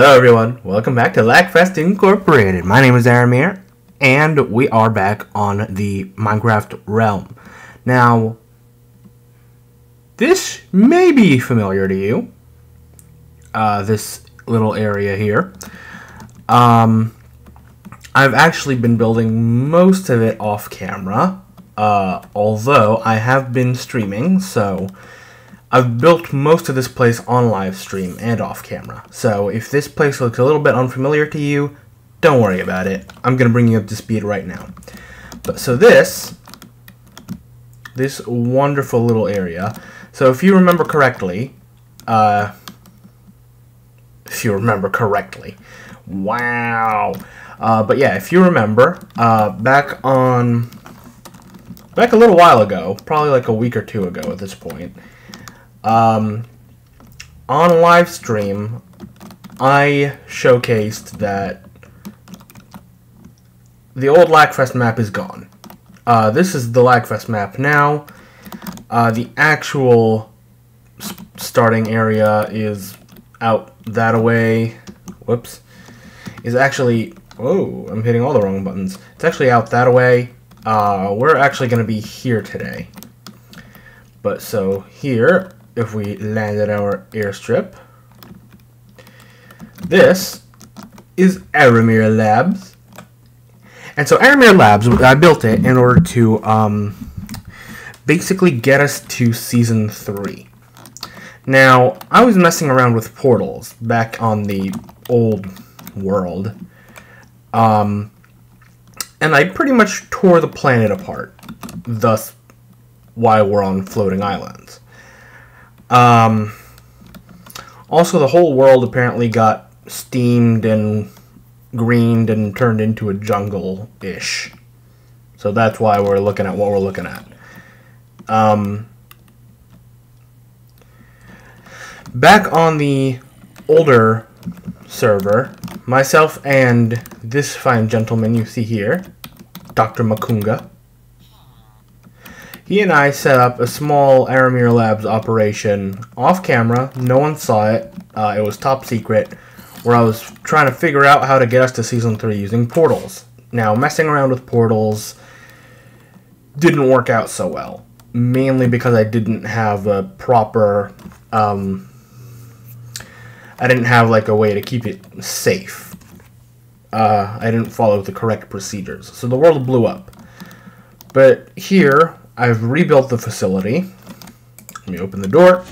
Hello everyone, welcome back to Lagfest Incorporated. My name is Aramere, and we are back on the Minecraft realm. Now, this may be familiar to you, this little area here. I've actually been building most of it off camera, although I have been streaming, so I've built most of this place on live stream and off camera. So if this place looks a little bit unfamiliar to you, don't worry about it. I'm going to bring you up to speed right now. But so this wonderful little area. So if you remember correctly, wow. But yeah, if you remember, back a little while ago, probably like a week or two ago at this point, on live stream, I showcased that the old Lagfest map is gone. This is the Lagfest map now. The actual starting area is out that away. Whoops. Is actually... Whoa, I'm hitting all the wrong buttons. It's actually out that away. We're actually going to be here today. But so here, if we land at our airstrip, this is Aramere Labs. And so Aramere Labs, I built it in order to basically get us to Season 3. Now, I was messing around with portals back on the old world. And I pretty much tore the planet apart, thus why we're on floating islands. Also, the whole world apparently got steamed and greened and turned into a jungle-ish. So that's why we're looking at what we're looking at. Back on the older server, myself and this fine gentleman you see here, Dr. Makunga, he and I set up a small Aramere Labs operation off camera. No one saw it. It was top secret, where I was trying to figure out how to get us to Season 3 using portals. Now, messing around with portals didn't work out so well, mainly because I didn't have a proper... I didn't have like a way to keep it safe. I didn't follow the correct procedures, so the world blew up. But here, I've rebuilt the facility. Let me open the door.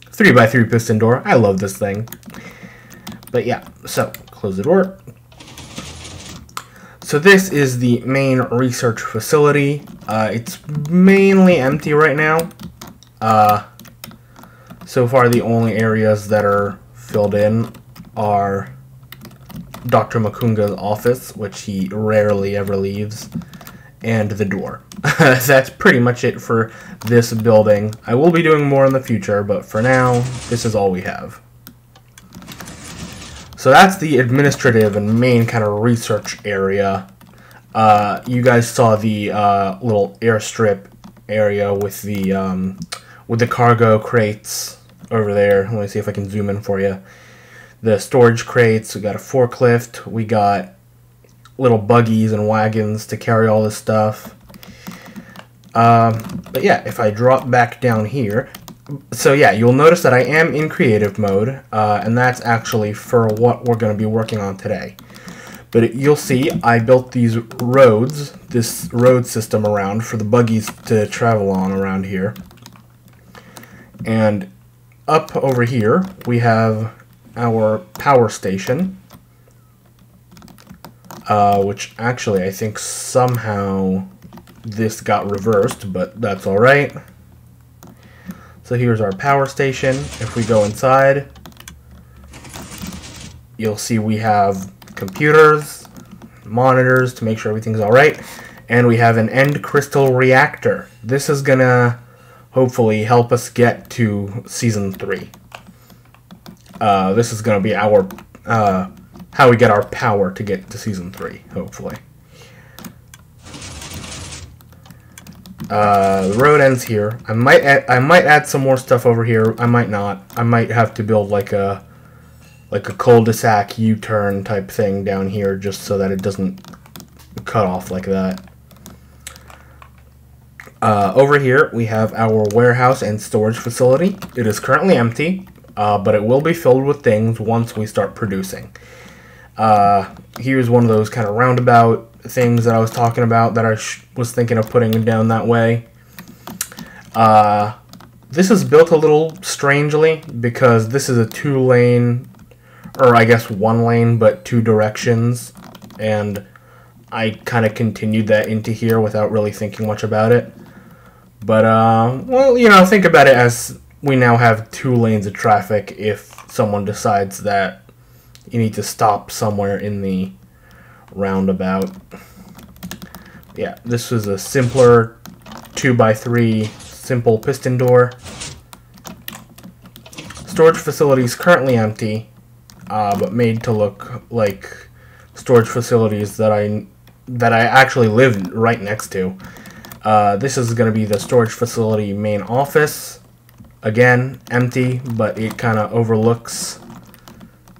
3x3 piston door. I love this thing. But yeah, so close the door. So this is the main research facility. It's mainly empty right now. So far, the only areas that are filled in are Dr. Makunga's office, which he rarely ever leaves, and the door. That's pretty much it for this building. I will be doing more in the future, but for now, this is all we have. So that's the administrative and main kind of research area. You guys saw the little airstrip area with the cargo crates over there. Let me see if I can zoom in for you. The storage crates, we got a forklift, we got little buggies and wagons to carry all this stuff. But yeah, if I drop back down here, so yeah, you'll notice that I am in creative mode, and that's actually for what we're going to be working on today. But you'll see I built these roads, this road system around for the buggies to travel on around here. And up over here, we have our power station, which actually I think somehow this got reversed, but that's alright. So here's our power station. If we go inside, you'll see we have computers, monitors to make sure everything's alright, and we have an end crystal reactor. This is gonna hopefully help us get to Season 3. This is going to be our, how we get our power to get to Season 3, hopefully. The road ends here. I might add some more stuff over here. I might not. I might have to build like a like a cul-de-sac U-turn type thing down here, just so that it doesn't cut off like that. Over here, we have our warehouse and storage facility. It is currently empty, but it will be filled with things once we start producing. Here's one of those kind of roundabout things that I was talking about that I was thinking of putting down that way. This is built a little strangely because this is a 2-lane, or I guess 1 lane, but 2 directions, and I kind of continued that into here without really thinking much about it. But, well, you know, think about it as we now have 2 lanes of traffic if someone decides that you need to stop somewhere in the roundabout. Yeah, this was a simpler 2x3 simple piston door. Storage facility is currently empty, but made to look like storage facilities that I actually live right next to. This is going to be the storage facility main office. Again, empty, but it kind of overlooks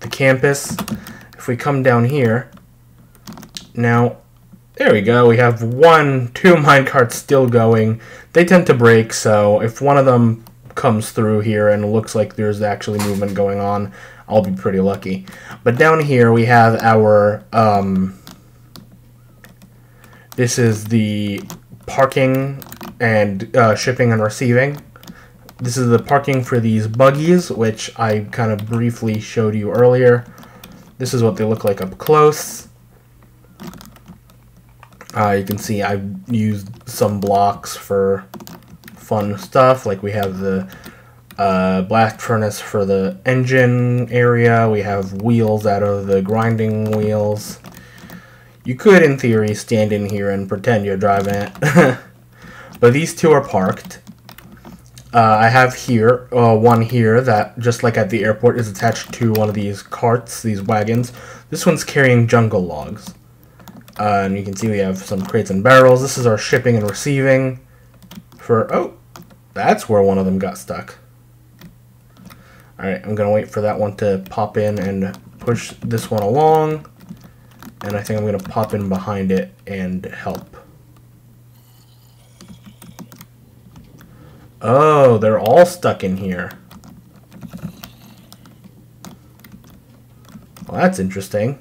the campus. If we come down here, now, there we go. We have 2 minecarts still going. They tend to break, so if one of them comes through here and looks like there's actually movement going on, I'll be pretty lucky. But down here we have our, this is the parking and shipping and receiving. This is the parking for these buggies, which I kind of briefly showed you earlier. This is what they look like up close. You can see I've used some blocks for fun stuff, like we have the blast furnace for the engine area. We have wheels out of the grinding wheels. You could, in theory, stand in here and pretend you're driving it. But these 2 are parked. I have here, one here that, just like at the airport, is attached to one of these carts, these wagons. This one's carrying jungle logs. And you can see we have some crates and barrels. This is our shipping and receiving for... Oh, that's where one of them got stuck. Alright, I'm going to wait for that one to pop in and push this one along. And I think I'm going to pop in behind it and help. Oh, they're all stuck in here. Well, that's interesting.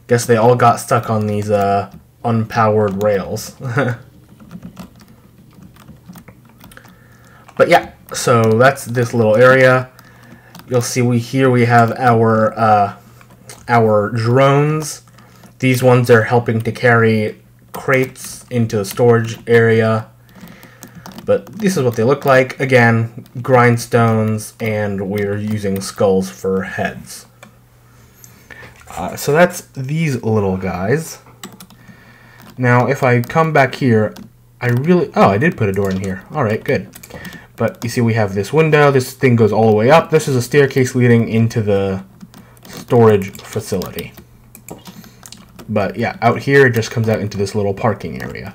Guess they all got stuck on these unpowered rails. But yeah, so that's this little area. You'll see here we have our drones. These ones are helping to carry crates into the storage area. But this is what they look like. Again, grindstones, and we're using skulls for heads. So that's these little guys. Now, if I come back here, oh, I did put a door in here. Alright, good. But you see we have this window. This thing goes all the way up. This is a staircase leading into the storage facility. But yeah, out here it just comes out into this little parking area.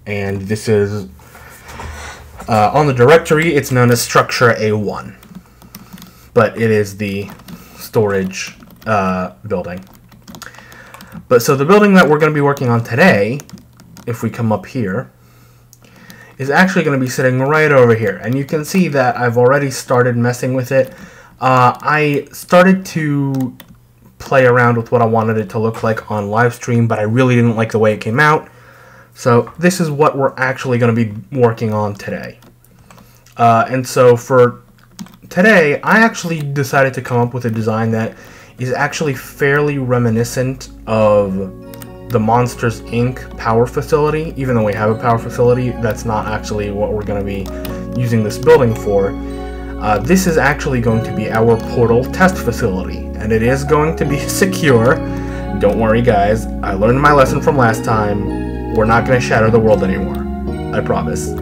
And this is, on the directory, it's known as Structure A1. But it is the storage building. But so the building that we're going to be working on today, if we come up here, is actually going to be sitting right over here. And you can see that I've already started messing with it. I started to play around with what I wanted it to look like on live stream, but I really didn't like the way it came out. So this is what we're actually going to be working on today. And so for today, I actually decided to come up with a design that is actually fairly reminiscent of the Monsters Inc. power facility. Even though we have a power facility, that's not actually what we're going to be using this building for. This is actually going to be our portal test facility, and it is going to be secure. Don't worry, guys. I learned my lesson from last time. We're not going to shatter the world anymore. I promise.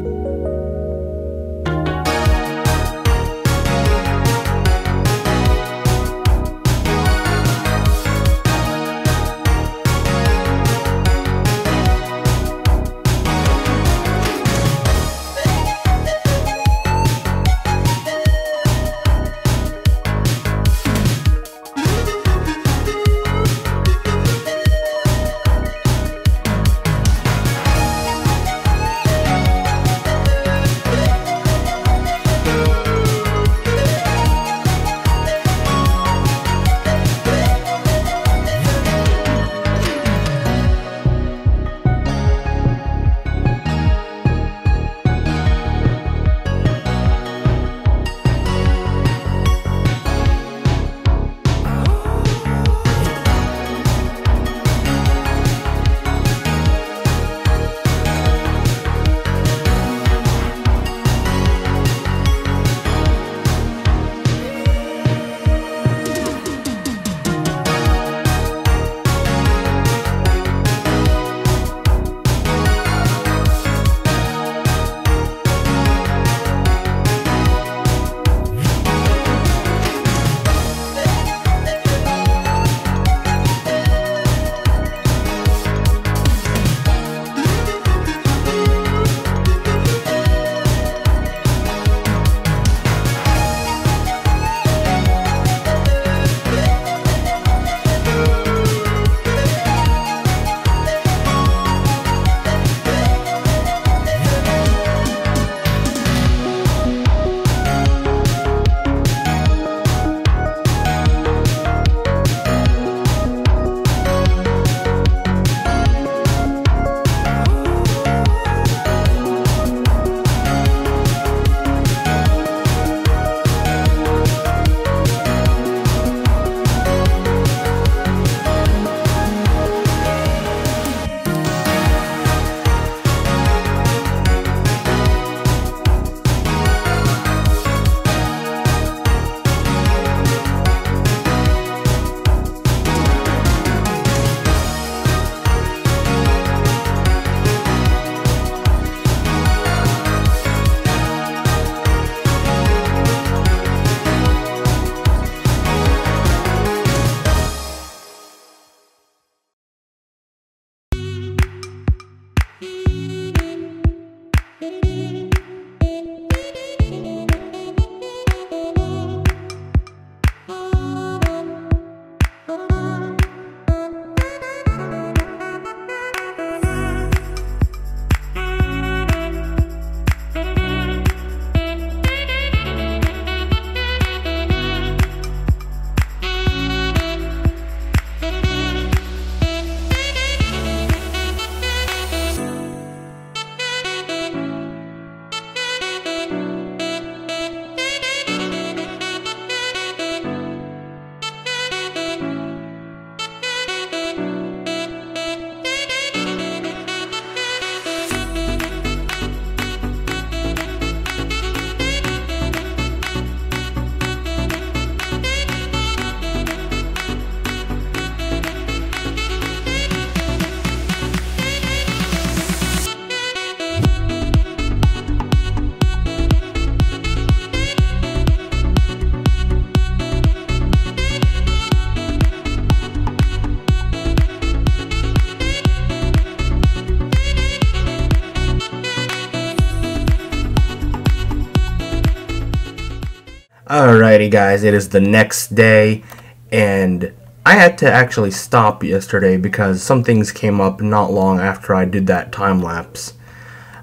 Alrighty guys, it is the next day, and I had to actually stop yesterday because some things came up not long after I did that time lapse.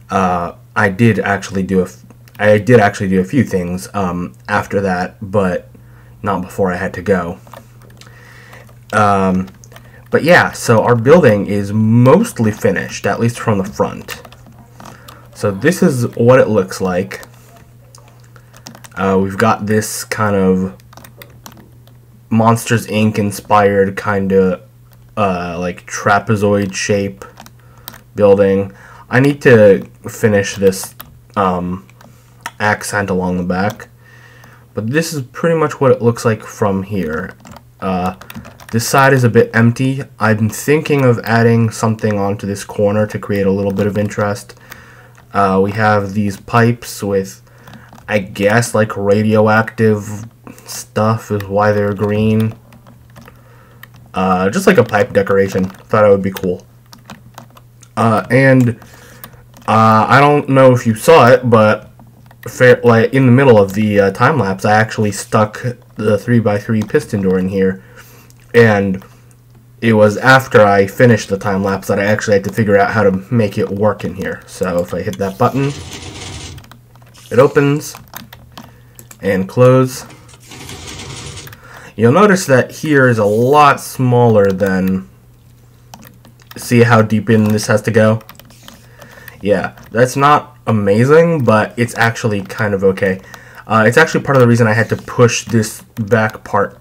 I did actually do a few things after that, but not before I had to go. But yeah, so our building is mostly finished, at least from the front. So this is what it looks like. We've got this kind of Monsters Inc. inspired kind of like trapezoid shape building. I need to finish this accent along the back, but this is pretty much what it looks like from here. This side is a bit empty. I'm thinking of adding something onto this corner to create a little bit of interest. We have these pipes with, I guess, like radioactive stuff is why they're green. Just like a pipe decoration. Thought it would be cool. And I don't know if you saw it, but like in the middle of the time lapse, I actually stuck the 3x3 piston door in here, and it was after I finished the time lapse that I actually had to figure out how to make it work in here. So if I hit that button, it opens and close. You'll notice that here is a lot smaller than, see how deep in this has to go? Yeah, that's not amazing, but it's actually kind of okay. It's actually part of the reason I had to push this back part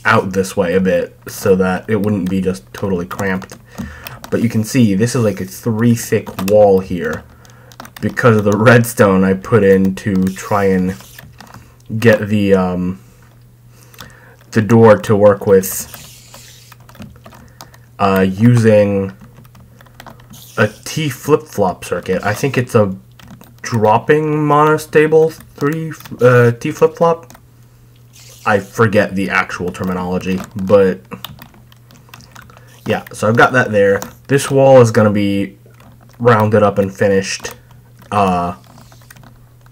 out this way a bit so that it wouldn't be just totally cramped. But you can see this is like a 3 thick wall here because of the redstone I put in to try and get the door to work with using a T flip-flop circuit. I think it's a dropping monostable T flip-flop. I forget the actual terminology, but yeah, so I've got that there. This wall is going to be rounded up and finished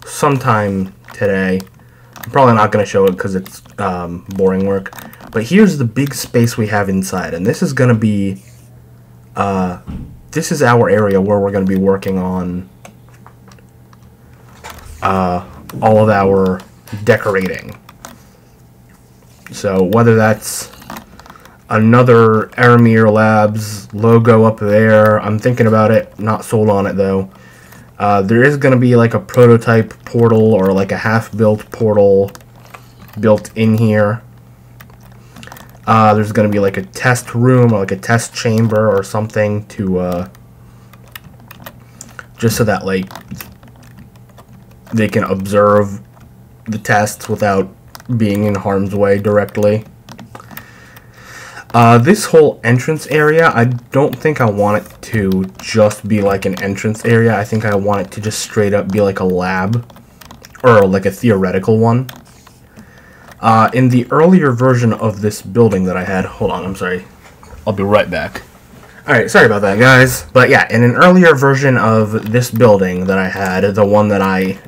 sometime today. I'm probably not going to show it because it's boring work. But here's the big space we have inside, and this is going to be, this is our area where we're going to be working on all of our decorating. So whether that's another Aramere Labs logo up there, I'm thinking about it, not sold on it though. There is going to be like a prototype portal or like a half-built portal built in here. There's going to be like a test room or like a test chamber or something to just so that like they can observe the tests without being in harm's way directly. This whole entrance area, I don't think I want it to just be like an entrance area. I think I want it to just straight up be like a lab, or like a theoretical one. In the earlier version of this building that I had, hold on, I'm sorry, I'll be right back. Alright, sorry about that, guys. But yeah, in an earlier version of this building that I had, the one that I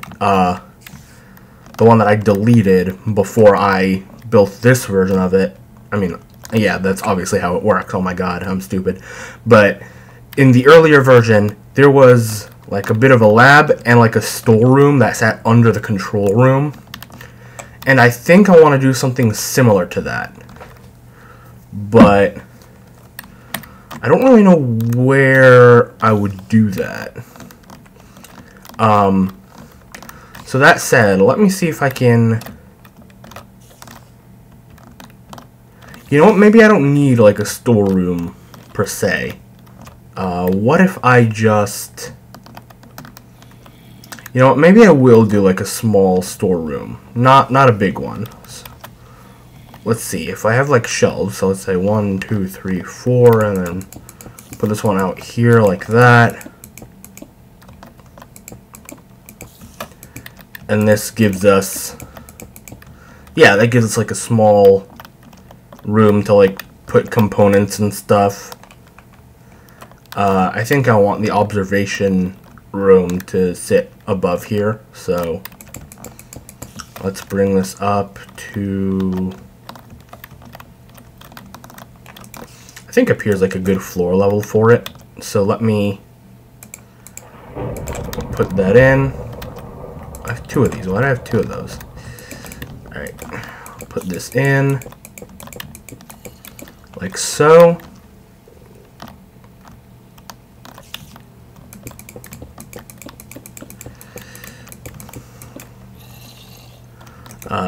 deleted before I built this version of it, I mean, yeah, that's obviously how it works. Oh my god, I'm stupid. But in the earlier version, there was like a bit of a lab and like a storeroom that sat under the control room. And I think I want to do something similar to that. But I don't really know where I would do that. So that said, let me see if I can... You know what, maybe I don't need like a storeroom per se. What if I just... You know what, maybe I will do like a small storeroom. Not a big one. So, let's see, if I have like shelves, so let's say 1, 2, 3, 4, and then put this one out here like that. And this gives us... Yeah, that gives us like a small room to like put components and stuff. I think I want the observation room to sit above here, so Let's bring this up to, I think up here is like a good floor level for it. So let me put that in. I have two of these. Why do I have two of those? Alright, put this in like so.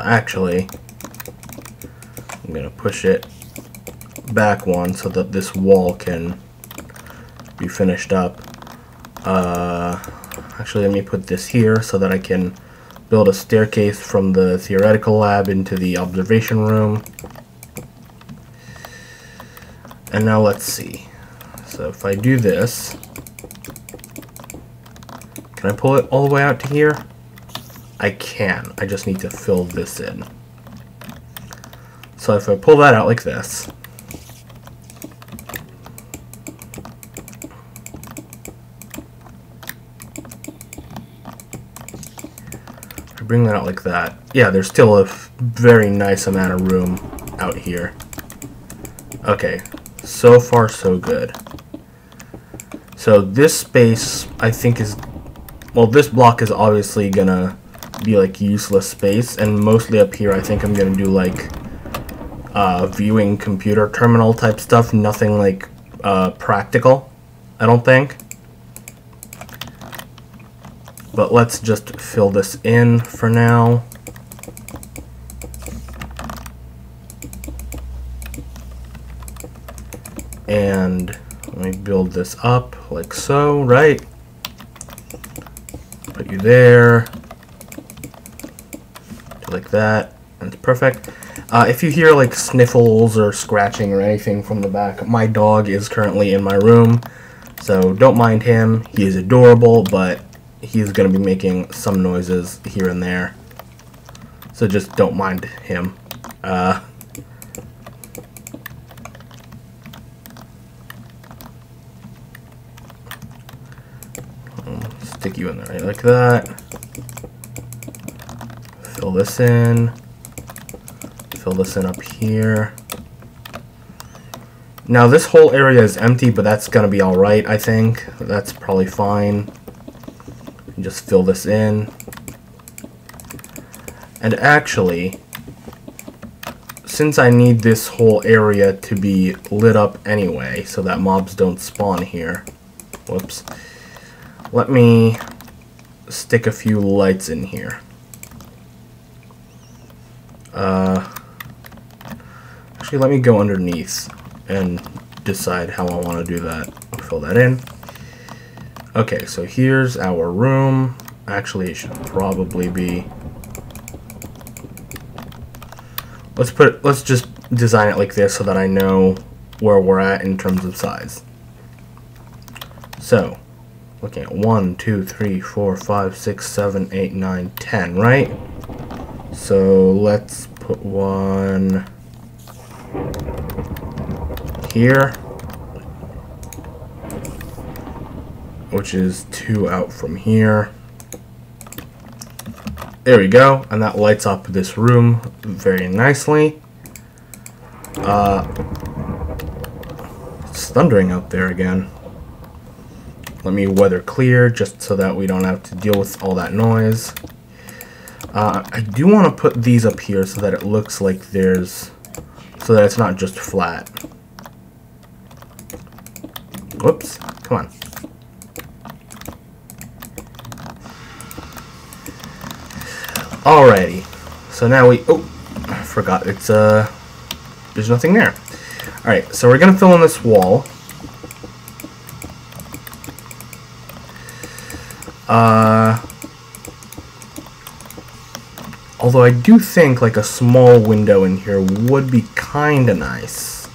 Actually, I'm gonna push it back one so that this wall can be finished up. Actually, let me put this here so that I can build a staircase from the theoretical lab into the observation room. And now let's see. So if I do this, can I pull it all the way out to here? I can. I just need to fill this in. So if I pull that out like this, I bring that out like that. Yeah, there's still a very nice amount of room out here. Okay, so far so good. So this space, I think is, well, this block is obviously gonna be like useless space, and mostly up here I think I'm gonna do like viewing computer terminal type stuff, nothing like practical, I don't think. But let's just fill this in for now. And let me build this up like so, right? Put you there. Like that, and it's perfect. If you hear like sniffles or scratching or anything from the back, my dog is currently in my room, so don't mind him. He is adorable, but he's going to be making some noises here and there, so just don't mind him. Stick you in there right like that. Fill this in. Fill this in up here. Now this whole area is empty, but that's gonna be alright, I think. That's probably fine. Just fill this in. And actually, since I need this whole area to be lit up anyway, so that mobs don't spawn here. Whoops. Let me stick a few lights in here. Actually, let me go underneath and decide how I want to do that. I'll fill that in. Okay, so here's our room. Actually, it should probably be. Let's just design it like this so that I know where we're at in terms of size. So, looking at 1, 2, 3, 4, 5, 6, 7, 8, 9, 10, right? So let's put one here, which is 2 out from here. There we go, and that lights up this room very nicely. It's thundering out there again. Let me weather clear just so that we don't have to deal with all that noise. I do want to put these up here so that it looks like so that it's not just flat. Whoops, come on. Alrighty, so now I forgot, there's nothing there. Alright, so we're gonna fill in this wall. Although I do think like a small window in here would be kinda nice.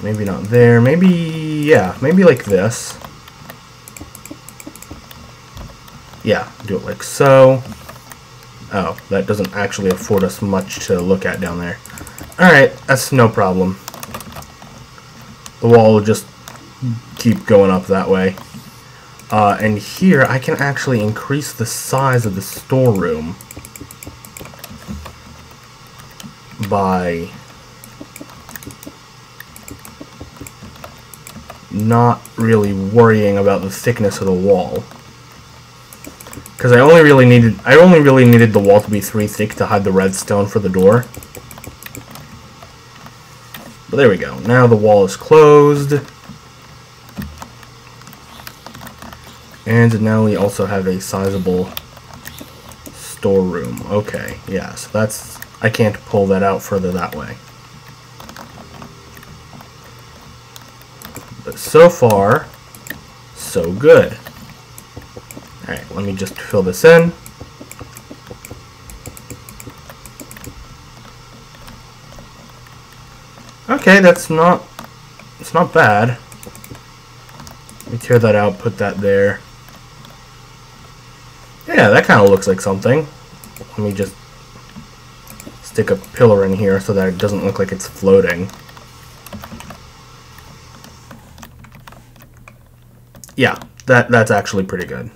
Maybe not there, maybe, yeah, maybe like this. Yeah, do it like so. Oh, that doesn't actually afford us much to look at down there. Alright, that's no problem. The wall will just keep going up that way. And here I can actually increase the size of the storeroom by not really worrying about the thickness of the wall. Because I only really needed the wall to be 3 thick to hide the redstone for the door. But there we go. Now the wall is closed. And now we also have a sizable storeroom. Okay, yeah, so that's... I can't pull that out further that way. But so far, so good. Alright, let me just fill this in. Okay, it's not bad. Let me tear that out, put that there. Yeah, that kind of looks like something. Let me just stick a pillar in here so that it doesn't look like it's floating. Yeah, that's actually pretty good.